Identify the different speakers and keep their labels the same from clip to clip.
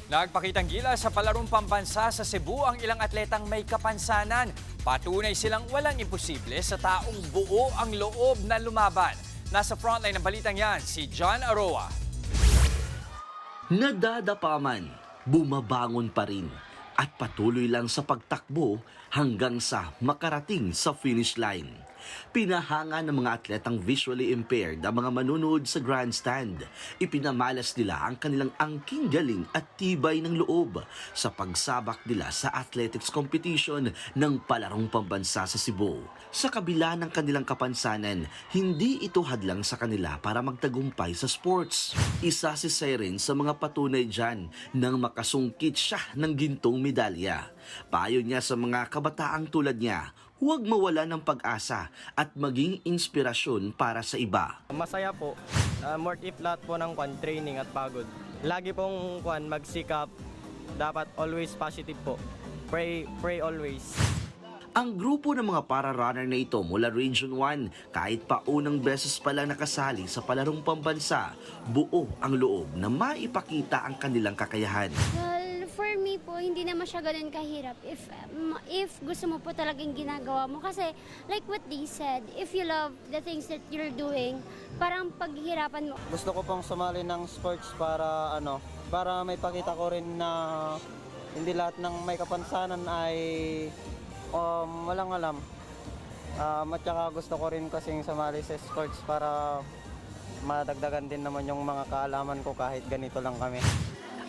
Speaker 1: Nagpakitang gilas sa palarong pambansa sa Cebu ang ilang atletang may kapansanan. Patunay silang walang imposible sa taong buo ang loob na lumaban. Nasa frontline ng balitang yan, si John Aroa.
Speaker 2: Nadadapa man, bumabangon pa rin at patuloy lang sa pagtakbo hanggang sa makarating sa finish line. Pinahanga ng mga atletang visually impaired ang mga manunood sa grandstand. Ipinamalas nila ang kanilang angking galing at tibay ng loob sa pagsabak nila sa athletics competition ng palarong pambansa sa Cebu. Sa kabila ng kanilang kapansanan, hindi ito hadlang sa kanila para magtagumpay sa sports. Isa si Siren sa mga patunay dyan nang makasungkit siya ng gintong medalya. Payo niya sa mga kabataang tulad niya, huwag mawala ng pag-asa at maging inspirasyon para sa iba.
Speaker 3: Masaya po. Worth it lahat po ng training at pagod. Lagi pong magsikap. Dapat always positive po. Pray always.
Speaker 2: Ang grupo ng mga para-runner na ito mula Region 1, kahit pa unang beses pa lang nakasali sa palarong pambansa, buo ang loob na maipakita ang kanilang kakayahan.
Speaker 4: Well, for me po, hindi naman siya ganun kahirap if gusto mo po talagang ginagawa mo. Kasi like what they said, if you love the things that you're doing, parang paghihirapan mo.
Speaker 3: Gusto ko pong sumali ng sports para may pakita ko rin na hindi lahat ng may kapansanan ay walang alam. At saka gusto ko rin kasing sumali sa sports para madagdagan din naman yung mga kaalaman ko kahit ganito lang kami.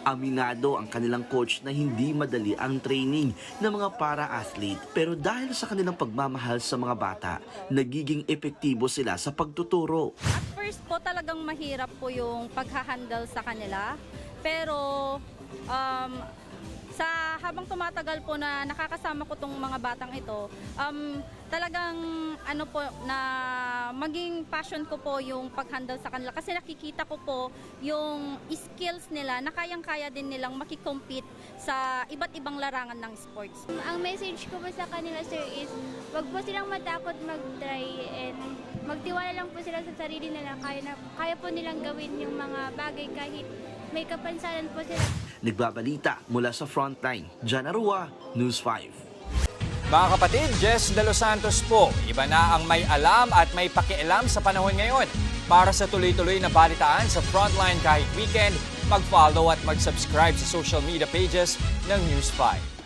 Speaker 2: Aminado ang kanilang coach na hindi madali ang training ng mga para-athlete, pero dahil sa kanilang pagmamahal sa mga bata, nagiging epektibo sila sa pagtuturo.
Speaker 5: At first po talagang mahirap po yung paghahandle sa kanila, pero sa habang tumatagal po na nakakasama ko tong mga batang ito, talagang na maging passion ko po yung paghandle sa kanila kasi nakikita ko po yung skills nila na kayang-kaya din nilang makikompete sa iba't ibang larangan ng sports.
Speaker 4: Ang message ko po sa kanila, sir, is wag po silang matakot mag-try and magtiwala lang po sila sa sarili nila. Kaya po nilang gawin yung mga bagay kahit may kapansanan po sila.
Speaker 2: Nagbabalita mula sa frontline, John Arua, News 5.
Speaker 1: Mga kapatid, Jess De Los Santos po. Iba na ang may alam at may pakialam sa panahon ngayon. Para sa tuloy-tuloy na balitaan sa Frontline kahit weekend, mag-follow at mag-subscribe sa social media pages ng News 5.